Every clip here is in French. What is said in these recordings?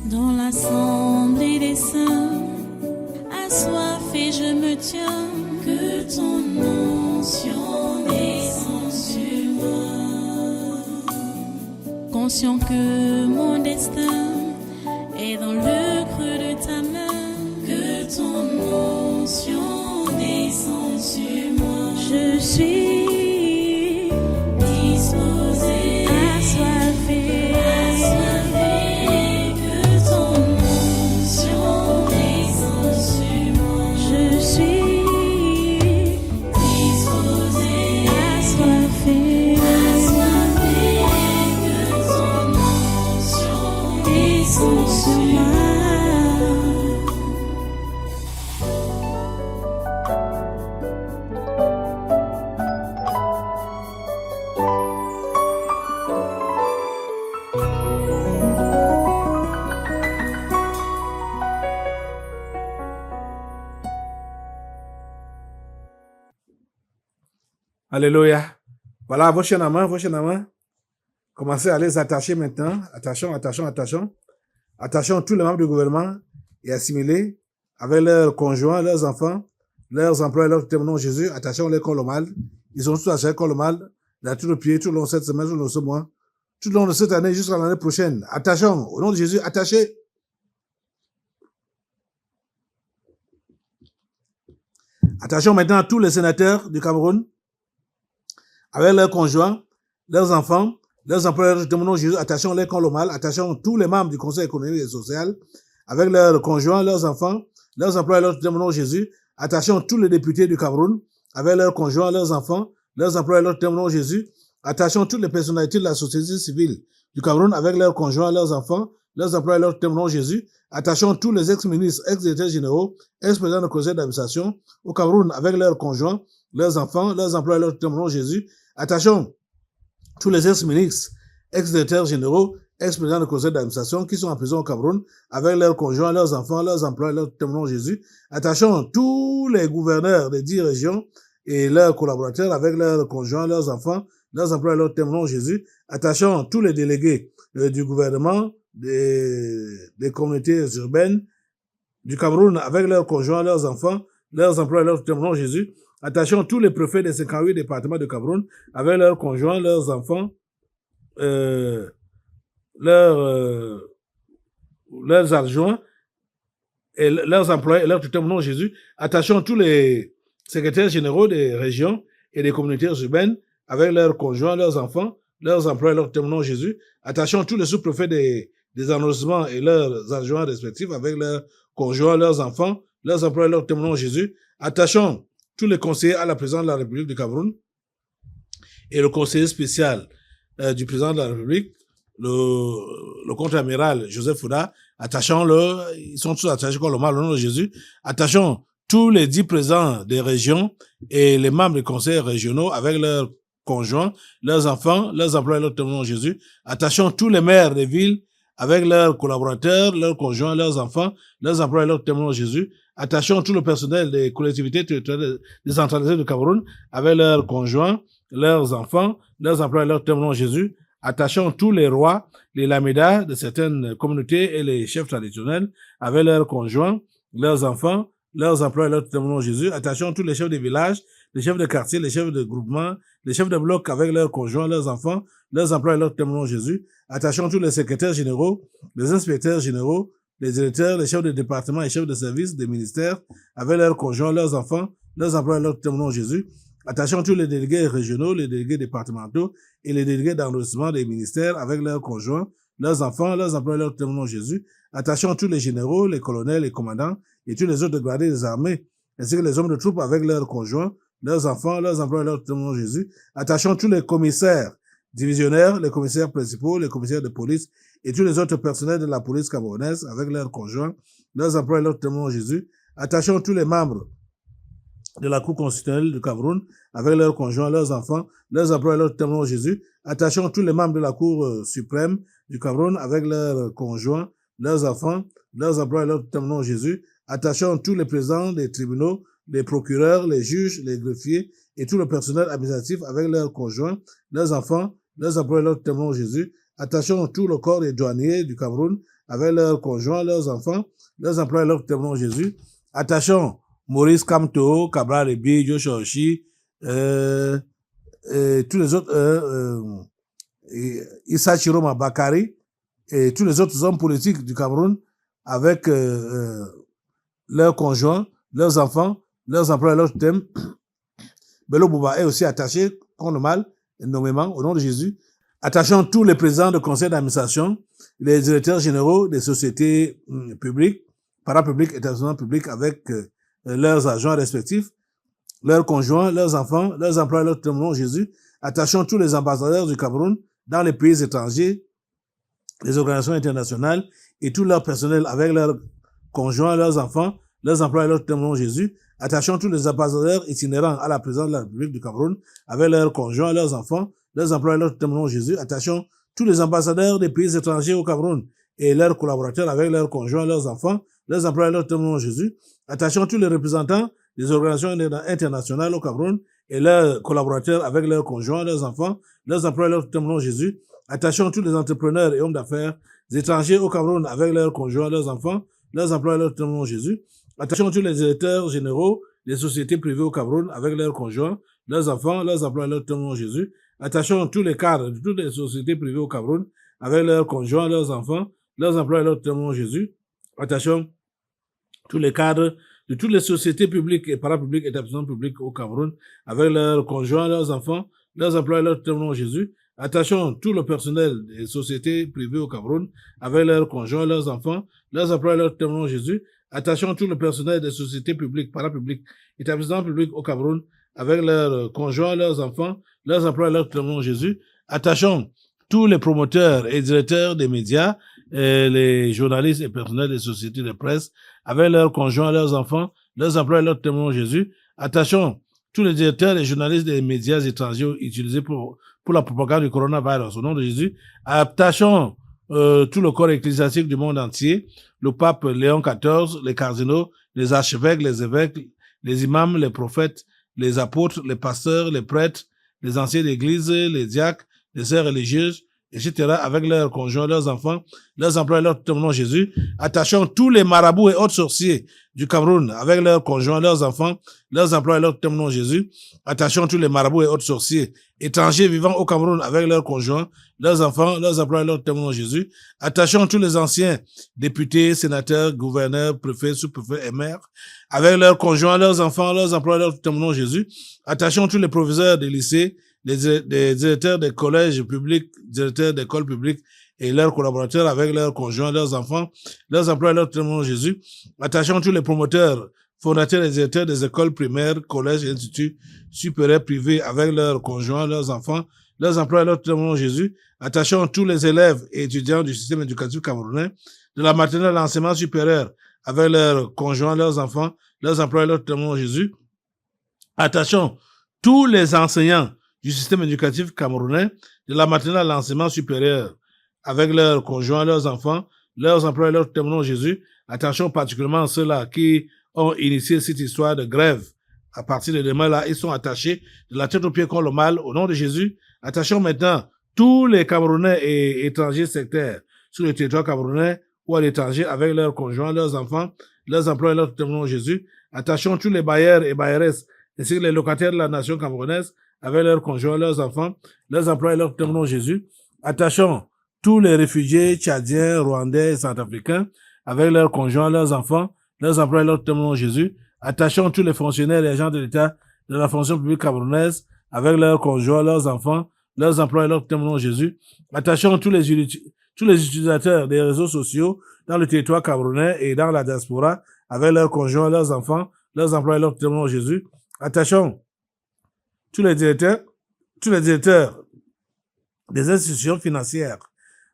Dans l'assemblée des saints, assoiffé je me tiens, que ton onction descende sur moi. Conscient que mon destin est dans le creux de ta main, que ton onction descende sur moi. Je suis disposé, assoiffé, que ton onction descende sur moi. Je suis disposé, assoiffé, que ton onction descende sur moi. Alléluia. Voilà, vos chaînes à main, vos chaînes à main. Commencez à les attacher maintenant. Attachons. Attachons tous les membres du gouvernement et assimilés avec leurs conjoints, leurs enfants, leurs employés, leurs témoins Jésus. Attachons-les comme le mal. Ils sont tous attachés comme le mal. Dans tout le pied, tout le long de cette semaine, tout le long de ce mois, tout le long de cette année jusqu'à l'année prochaine. Attachons. Au nom de Jésus, attachez. Attachons maintenant tous les sénateurs du Cameroun avec leurs conjoints, leurs enfants, leurs employeurs, témoignons Jésus, attachons-les comme le mal, attachons tous les membres du Conseil économique et social, avec leurs conjoints, leurs enfants, leurs employeurs, témoignons Jésus, attachons tous les députés du Cameroun, avec leurs conjoints, leurs enfants, leurs employeurs, témoignons Jésus, attachons toutes les personnalités de la société civile du Cameroun, avec leurs conjoints, leurs enfants, leurs employeurs, témoignons Jésus, attachons tous les ex-ministres, ex-directeurs généraux, ex-présidents du conseil d'administration au Cameroun, avec leurs conjoints, leurs enfants, leurs employeurs, témoignons Jésus, attachons tous les ex-ministres, ex-directeurs généraux, ex-présidents du conseil d'administration qui sont en prison au Cameroun, avec leurs conjoints, leurs enfants, leurs employés, leurs témoins Jésus. Attachons tous les gouverneurs des 10 régions et leurs collaborateurs avec leurs conjoints, leurs enfants, leurs employés, leurs témoins Jésus. Attachons tous les délégués du gouvernement, des communautés urbaines du Cameroun avec leurs conjoints, leurs enfants, leurs employés, leurs témoins Jésus. Attachons tous les préfets des 58 départements de Cameroun avec leurs conjoints, leurs enfants, leurs adjoints et leurs employés et leurs tuteurs au nom de Jésus. Attachons tous les secrétaires généraux des régions et des communautés urbaines avec leurs conjoints, leurs enfants, leurs employés et leurs tuteurs au nom de Jésus. Attachons tous les sous-préfets des arrondissements et leurs adjoints respectifs avec leurs conjoints, leurs enfants, leurs employés et leurs tuteurs au nom de Jésus. Attachons tous les conseillers à la présidence de la République du Cameroun et le conseiller spécial du président de la République, le contre-amiral Joseph Fouda, attachons-le, ils sont tous attachés comme le mal au nom de Jésus, attachons tous les 10 présidents des régions et les membres des conseils régionaux avec leurs conjoints, leurs enfants, leurs employés, leurs témoins de Jésus, attachons tous les maires des villes avec leurs collaborateurs, leurs conjoints, leurs enfants, leurs employés, leurs témoins de Jésus, attachons tout le personnel des collectivités territoriales décentralisées du Cameroun avec leurs conjoints, leurs enfants, leurs employés, leurs témoins de Jésus. Attachons tous les rois, les lamédas de certaines communautés et les chefs traditionnels avec leurs conjoints, leurs enfants, leurs employés, leurs témoins de Jésus. Attachons tous les chefs de village, les chefs de quartier, les chefs de groupement, les chefs de bloc avec leurs conjoints, leurs enfants, leurs employés, leurs témoins de Jésus. Attachons tous les secrétaires généraux, les inspecteurs généraux, les directeurs, les chefs de département et chefs de service des ministères avec leurs conjoints, leurs enfants, leurs employés, leurs témoins de Jésus. Attachons tous les délégués régionaux, les délégués départementaux et les délégués d'arrondissement des ministères avec leurs conjoints, leurs enfants, leurs employés, leurs témoins de Jésus. Attachons tous les généraux, les colonels, les commandants et tous les autres gradés des armées, ainsi que les hommes de troupes avec leurs conjoints, leurs enfants, leurs employés, leurs témoins de Jésus. Attachons tous les commissaires divisionnaires, les commissaires principaux, les commissaires de police et tous les autres personnels de la police camerounaise avec leurs conjoints, leurs employés, leurs témoins de Jésus. Attachons tous les membres de la Cour constitutionnelle du Cameroun avec leurs conjoints, leurs enfants, leurs employés, leurs témoins de Jésus. Attachons tous les membres de la Cour suprême du Cameroun avec leurs conjoints, leurs enfants, leurs employés, leurs témoins de Jésus. Attachons tous les présidents des tribunaux, les procureurs, les juges, les greffiers et tout le personnel administratif avec leurs conjoints, leurs enfants, leurs employés, leurs témoins de Jésus. Attachons tout le corps des douaniers du Cameroun avec leurs conjoints, leurs enfants, leurs employés, leurs témoins Jésus. Attachons Maurice Kamto, Cabral Ebi, Joshua Oshi, et tous les autres, Issa Chiroma Bakari, et tous les autres hommes politiques du Cameroun avec leurs conjoints, leurs enfants, leurs employés, leurs thèmes. Bello Bouba est aussi attaché contre le mal, nommément, au nom de Jésus. Attachons tous les présidents de conseil d'administration, les directeurs généraux des sociétés publiques, parapubliques, établissements publics avec leurs agents respectifs, leurs conjoints, leurs enfants, leurs employés, leurs témoins Jésus. Attachons tous les ambassadeurs du Cameroun dans les pays étrangers, les organisations internationales et tout leur personnel avec leurs conjoints, leurs enfants, leurs employés, leurs témoins Jésus. Attachons tous les ambassadeurs itinérants à la présidence de la République du Cameroun avec leurs conjoints, leurs enfants, leurs employés, leurs témoins Jésus. Attachons tous les ambassadeurs des pays étrangers au Cameroun et leurs collaborateurs avec leurs conjoints, leurs enfants, leurs employés, leurs témoins Jésus. Attachons tous les représentants des organisations internationales au Cameroun et leurs collaborateurs avec leurs conjoints, leurs enfants, leurs employés, leurs témoins Jésus. Attachons tous les entrepreneurs et hommes d'affaires étrangers au Cameroun avec leurs conjoints, leurs enfants, leurs employés, leurs témoins Jésus. Attachons tous les directeurs généraux des sociétés privées au Cameroun avec leurs conjoints, leurs enfants, leurs employés, leurs témoins Jésus. Attachons tous les cadres de toutes les sociétés privées au Cameroun avec leurs conjoints, leurs enfants, leurs employés, leurs témoins Jésus. Attachons tous les cadres de toutes les sociétés publiques et parapubliques, établissements publics au Cameroun avec leurs conjoints, leurs enfants, leurs employés, leurs témoins Jésus. Attachons tout le personnel des sociétés privées au Cameroun avec leurs conjoints, leurs enfants, leurs employés, leurs témoins Jésus. Attachons tout le personnel des sociétés publiques, parapubliques, établissements publics au Cameroun avec leurs conjoints, leurs enfants, leurs employés, leurs témoins Jésus. Attachons tous les promoteurs et directeurs des médias, les journalistes et personnels des sociétés de presse avec leurs conjoints, leurs enfants, leurs employés, leurs témoins Jésus. Attachons tous les directeurs et journalistes des médias étrangers utilisés pour la propagande du coronavirus au nom de Jésus. Attachons tout le corps ecclésiastique du monde entier, le pape Léon XIV, les cardinaux, les archevêques, les évêques, les imams, les prophètes, les apôtres, les pasteurs, les prêtres, les anciens d'église, les diacres, les sœurs religieuses, etc., avec leurs conjoints, leurs enfants, leurs employés, leurs témoins Jésus. Attachons tous les marabouts et autres sorciers du Cameroun avec leurs conjoints, leurs enfants, leurs employés, leurs témoins Jésus. Attachons tous les marabouts et autres sorciers étrangers vivant au Cameroun avec leurs conjoints, leurs enfants, leurs employés, leurs témoins Jésus. Attachons tous les anciens députés, sénateurs, gouverneurs, préfets, sous-préfets et maires avec leurs conjoints, leurs enfants, leurs employés, leurs témoins Jésus. Attachons tous les proviseurs des lycées, des directeurs des collèges publics, directeurs d'écoles publiques et leurs collaborateurs avec leurs conjoints, leurs enfants, leurs employés, leurs témoins Jésus. Attachons tous les promoteurs, fondateurs et directeurs des écoles primaires, collèges et instituts supérieurs privés avec leurs conjoints, leurs enfants, leurs employés, leurs témoins Jésus. Attachons tous les élèves et étudiants du système éducatif camerounais, de la maternelle à l'enseignement supérieur avec leurs conjoints, leurs enfants, leurs employés, leurs témoins Jésus. Attachons tous les enseignants du système éducatif camerounais, de la maternelle à l'enseignement supérieur, avec leurs conjoints, leurs enfants, leurs employés, leurs témoins Jésus. Attachons particulièrement ceux-là qui ont initié cette histoire de grève. À partir de demain, là, ils sont attachés de la tête aux pieds contre le mal, au nom de Jésus. Attachons maintenant tous les Camerounais et étrangers sectaires sur le territoire camerounais ou à l'étranger avec leurs conjoints, leurs enfants, leurs employés, leurs témoins Jésus. Attachons tous les bailleurs et bailleresses ainsi que les locataires de la nation camerounaise avec leurs conjoints, leurs enfants, leurs employés, leurs témoins Jésus. Attachons tous les réfugiés tchadiens, rwandais et centrafricains avec leurs conjoints, leurs enfants, leurs employés, leurs témoins Jésus. Attachons tous les fonctionnaires et agents de l'État de la fonction publique camerounaise avec leurs conjoints, leurs enfants, leurs employés, leurs témoins Jésus. Attachons tous les utilisateurs des réseaux sociaux dans le territoire camerounais et dans la diaspora avec leurs conjoints, leurs enfants, leurs employés, leurs témoins Jésus. Attachons tous les directeurs des institutions financières,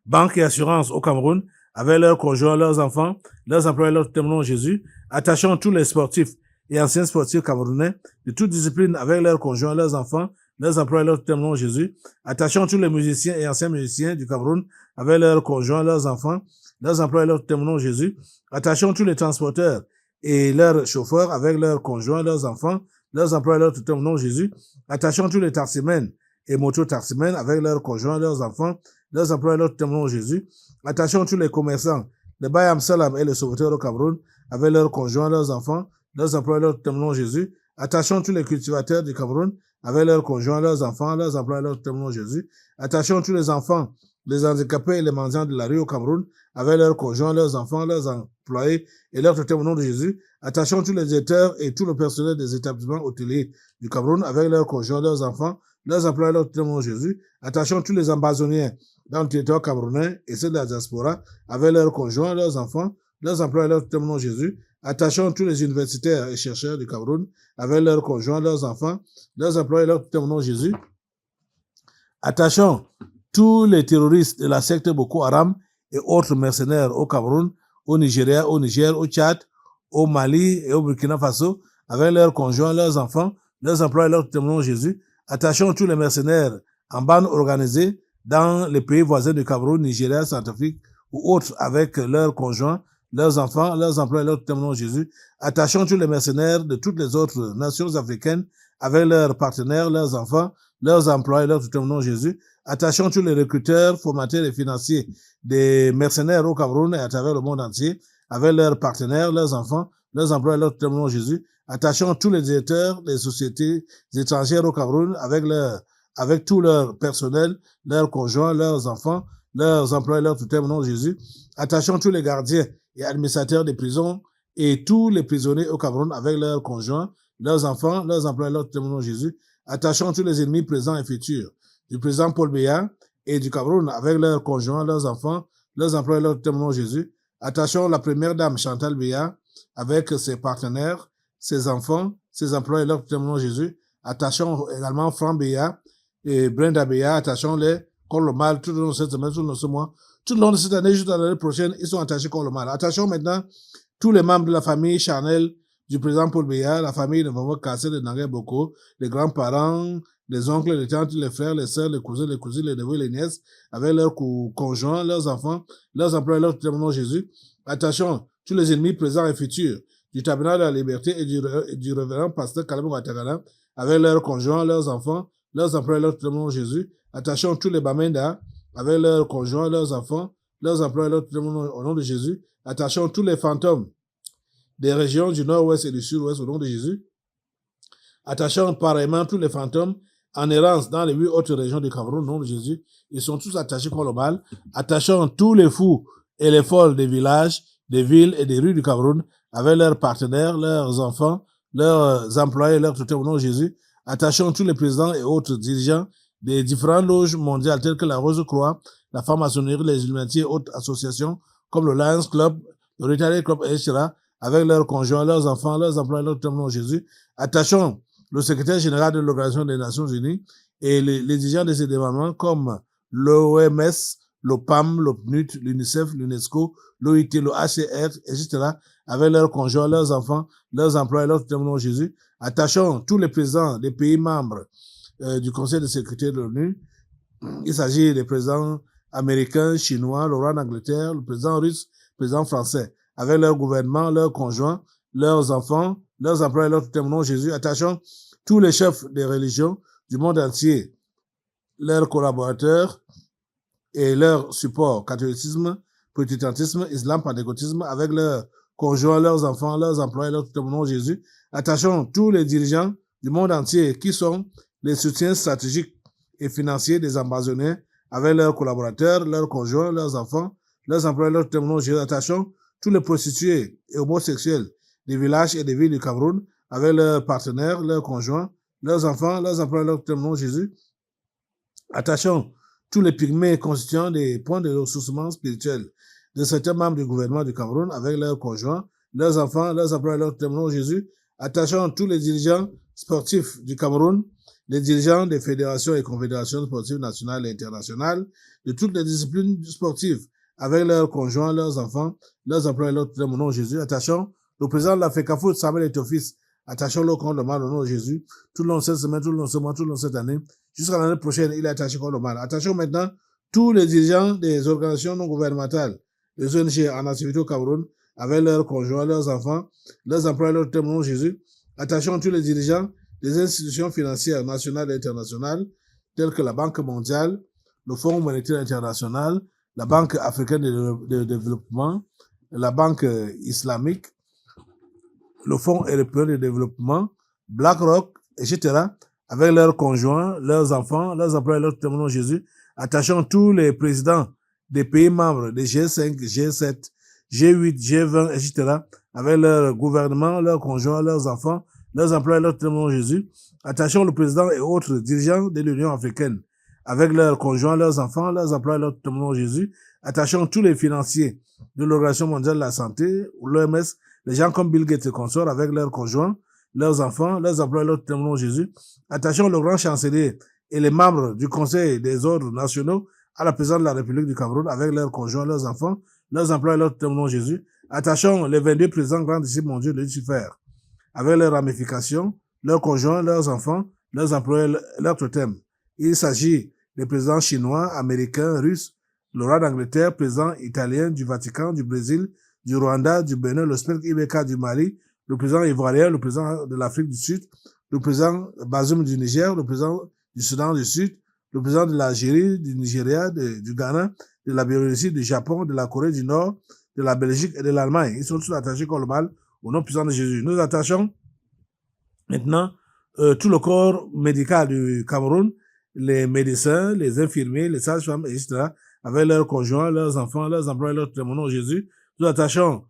banques et assurances au Cameroun, avec leurs conjoints, leurs enfants, leurs employés, leurs témoins Jésus. Attachons tous les sportifs et anciens sportifs camerounais de toute discipline avec leurs conjoints, leurs enfants, leurs employés, leurs témoins Jésus. Attachons tous les musiciens et anciens musiciens du Cameroun avec leurs conjoints, leurs enfants, leurs employés, leurs témoins Jésus. Attachons tous les transporteurs et leurs chauffeurs avec leurs conjoints, leurs enfants, leurs employés, leurs témoins Jésus. Attachons tous les taximens et moto-taximens avec leurs conjoints, leurs enfants, leurs employés, leurs témoins Jésus. Attachons tous les commerçants, le Bayam Salam et le sauveteur au Cameroun, avec leurs conjoints, leurs enfants, leurs employés, leur témoignons Jésus. Attachons tous les cultivateurs du Cameroun, avec leurs conjoints, leurs enfants, leurs employés, leur témoignons Jésus. Attachons tous les enfants, les handicapés et les mendiants de la rue au Cameroun, avec leurs conjoints, leurs enfants, leurs employés et leur témoignons de Jésus. Attachons tous les directeurs et tout le personnel des établissements hôteliers du Cameroun, avec leurs conjoints, leurs enfants, leurs employés, leur témoignons de Jésus. Attachons tous les ambazoniens dans le territoire camerounais et ceux de la diaspora, avec leurs conjoints, leurs enfants, leurs employés, leur témoignons de Jésus. Attachons tous les universitaires et chercheurs du Cameroun, avec leurs conjoints, leurs enfants, leurs employés, leur témoignons de Jésus. Attachons tous les terroristes de la secte Boko Haram et autres mercenaires au Cameroun, au Nigeria, au Niger, au Tchad, au Mali et au Burkina Faso, avec leurs conjoints, leurs enfants, leurs employés, leurs témoignons de Jésus. Attachons tous les mercenaires en bande organisée dans les pays voisins du Cameroun, Nigeria, Centrafrique ou autres, avec leurs conjoints, leurs enfants, leurs employés, leurs témoignons de Jésus. Attachons tous les mercenaires de toutes les autres nations africaines, avec leurs partenaires, leurs enfants, leurs employés, leurs témoignons de Jésus. Attachons tous les recruteurs, formateurs et financiers des mercenaires au Cameroun et à travers le monde entier, avec leurs partenaires, leurs enfants, leurs employés, leurs témoignons de Jésus. Attachons tous les directeurs des sociétés étrangères au Cameroun avec tout leur personnel, leurs conjoints, leurs enfants, leurs employés, leurs témoignons de Jésus. Attachons tous les gardiens et administrateurs des prisons et tous les prisonniers au Cameroun avec leurs conjoints, leurs enfants, leurs employés, leurs témoignons de Jésus. Attachons tous les ennemis présents et futurs du président Paul Biya et du Cameroun avec leurs conjoints, leurs enfants, leurs employés, leurs témoignons de Jésus. Attachons la première dame Chantal Biya avec ses partenaires, ses enfants, ses employés, leurs témoignons de Jésus. Attachons également Franck Biya et Brenda Biya. Attachons-les contre le mal tout au long de cette semaine, tout au long de ce mois, tout au long de cette année, jusqu'à l'année prochaine, ils sont attachés contre le mal. Attachons maintenant tous les membres de la famille charnelle du président Paul Biya, la famille de Maman Kassé de Nangé Boko, les grands-parents, les oncles, les tantes, les frères, les sœurs, les cousins, les cousines, les neveux, les nièces, avec leurs conjoints, leurs enfants, leurs employés, leurs témoins de Jésus. Attachons tous les ennemis présents et futurs du tabernacle de la liberté et du révérend pasteur Kalabou Watagana, avec leurs conjoints, leurs enfants, leurs employés, leurs témoins de Jésus. Attachons tous les Bamenda, avec leurs conjoints, leurs enfants, leurs employés, leurs témoins au nom de Jésus. Attachons tous les fantômes des régions du nord-ouest et du sud-ouest au nom de Jésus. Attachons pareillement tous les fantômes en errance dans les 8 autres régions du Cameroun au nom de Jésus. Ils sont tous attachés contre le mal. Attachons tous les fous et les folles des villages, des villes et des rues du Cameroun avec leurs partenaires, leurs enfants, leurs employés, leurs tuteurs au nom de Jésus. Attachons tous les présidents et autres dirigeants des différentes loges mondiales telles que la Rose-Croix, la franc-maçonnerie, les Illuminati et autres associations comme le Lions Club, le Rotary Club, etc., avec leurs conjoints, leurs enfants, leurs employés, leurs tuteurs au nom de Jésus. Attachons le secrétaire général de l'Organisation des Nations Unies et les dirigeants de ces départements comme l'OMS, l'OPAM, l'OPNUD, l'UNICEF, l'UNESCO, l'OIT, le HCR, etc., avec leurs conjoints, leurs enfants, leurs employés, leurs tuteurs au nom de Jésus. Attachons tous les présidents des pays membres du Conseil de sécurité de l'ONU. Il s'agit des présidents américains, chinois, le roi d'Angleterre, le président russe, le président français, avec leurs gouvernements, leurs conjoints, leurs enfants, leurs employés, leurs tuteurs au nom de Jésus. Attachons tous les chefs des religions du monde entier, leurs collaborateurs et leur support, catholicisme, protestantisme, islam, pentecôtisme, avec leurs conjoints, leurs enfants, leurs employés, leurs tuteurs au nom de Jésus. Attachons tous les dirigeants du monde entier qui sont les soutiens stratégiques et financiers des ambassadeurs avec leurs collaborateurs, leurs conjoints, leurs enfants, leurs employés, leurs tuteurs au nom de Jésus. Attachons tous les prostituées et homosexuels des villages et des villes du Cameroun avec leurs partenaires, leurs conjoints, leurs enfants, leurs employés, leurs tuteurs au nom de Jésus. Attachons tous les pygmées constituant des points de ressourcement spirituel de certains membres du gouvernement du Cameroun avec leurs conjoints, leurs enfants, leurs employés, leurs tuteurs au nom de Jésus. Attachons tous les dirigeants sportifs du Cameroun, les dirigeants des fédérations et confédérations sportives nationales et internationales, de toutes les disciplines sportives, avec leurs conjoints, leurs enfants, leurs employés, leurs tuteurs au nom de Jésus. Attachons le président de la FECAFOOT, Samuel Etofis, attachons-le contre le mal au nom de Jésus, tout le long de cette semaine, tout le long de ce mois, tout le long de cette année, jusqu'à l'année prochaine, il est attaché contre le mal. Attachons maintenant tous les dirigeants des organisations non gouvernementales, les ONG en activité au Cameroun, avec leurs conjoints, leurs enfants, leurs employés, leurs tuteurs au nom de Jésus. Attachons tous les dirigeants des institutions financières nationales et internationales, telles que la Banque mondiale, le Fonds monétaire international, la Banque africaine de développement, la Banque islamique, le Fonds européen de développement, BlackRock, etc., avec leurs conjoints, leurs enfants, leurs employés, leurs témoins de Jésus, attachant tous les présidents des pays membres des G5, G7, G8, G20, etc., avec leurs gouvernements, leurs conjoints, leurs enfants, leurs employés, leurs témoins de Jésus, attachant le président et autres dirigeants de l'Union africaine, avec leurs conjoints, leurs enfants, leurs employés, leurs témoins de Jésus, attachant tous les financiers de l'Organisation mondiale de la santé, ou l'OMS, les gens comme Bill Gates et consorts, avec leurs conjoints, leurs enfants, leurs employés, leurs témoins de Jésus, attachant le grand chancelier et les membres du Conseil des ordres nationaux à la présidence de la République du Cameroun, avec leurs conjoints, leurs enfants, leurs employés, leurs témoins de Jésus, attachant les 22 présidents grands disciples mondiaux de Lucifer, avec leurs ramifications, leurs conjoints, leurs enfants, leurs employés, leurs totems. Il s'agit des présidents chinois, américains, russes, le roi d'Angleterre, président italien, du Vatican, du Brésil, du Rwanda, du Bénin, le SPEC IBK du Mali, le président ivoirien, le président de l'Afrique du Sud, le président Bazoum du Niger, le président du Soudan du Sud, le président de l'Algérie, du Nigeria, du Ghana, de la Biélorussie, du Japon, de la Corée du Nord, de la Belgique et de l'Allemagne. Ils sont tous attachés comme le mal au nom puissant de Jésus. Nous attachons maintenant tout le corps médical du Cameroun, les médecins, les infirmiers, les sages-femmes, etc., avec leurs conjoints, leurs enfants, leurs employés, leurs témoins de Jésus. Nous attachons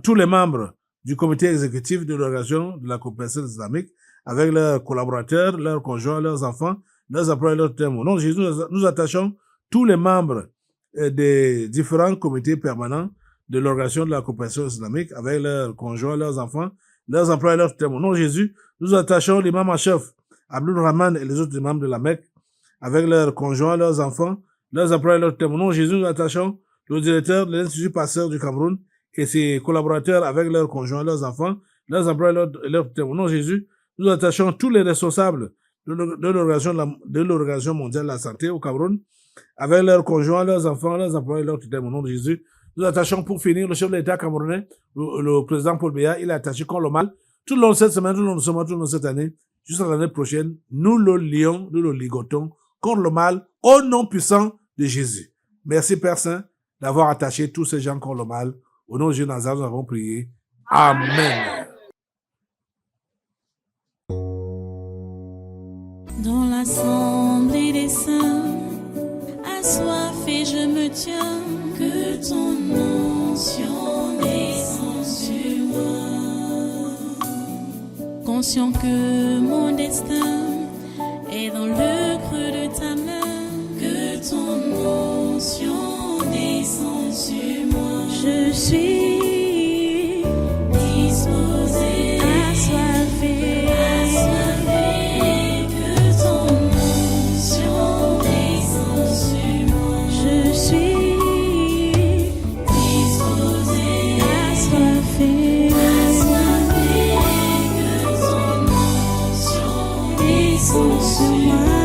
tous les membres du comité exécutif de l'organisation de la coopération islamique, avec leurs collaborateurs, leurs conjoints, leurs enfants, leurs employés, leurs témoins. Donc, Jésus, nous attachons tous les membres des différents comités permanents de l'organisation de la coopération islamique, avec leurs conjoints, leurs enfants, leurs employés, leurs témoins. Non, Jésus, nous attachons l'imam en chef, Abdul Rahman et les autres imams de la Mecque, avec leurs conjoints, leurs enfants, leurs employés, leurs témoins. Non, Jésus, nous attachons le directeur de l'Institut Pasteur du Cameroun et ses collaborateurs avec leurs conjoints, leurs enfants, leurs employés, leurs témoins. Non, Jésus, nous attachons tous les responsables de l'Organisation mondiale de la santé au Cameroun, avec leurs conjoints, leurs enfants, leurs employés, leurs témoins. Au nom de Jésus, nous attachons pour finir le chef de l'État camerounais, le président Paul Biya, il est attaché contre le mal. Tout le long de cette semaine, tout le long de ce mois, tout le long de cette année, jusqu'à l'année prochaine, nous le lions, nous le ligotons contre le mal au nom puissant de Jésus. Merci Père Saint d'avoir attaché tous ces gens contre le mal. Au nom de Jésus Nazareth, nous avons prié. Amen. Dans l'assemblée des saints, assoiffé je me tiens, que ton onction descende sur moi. Conscient que mon destin est dans le creux de ta main, que ton onction descende sur moi. Je suis disposé, assoiffé, que ton onction descende sur moi. Je suis disposé, assoiffé, que ton onction descende sur moi.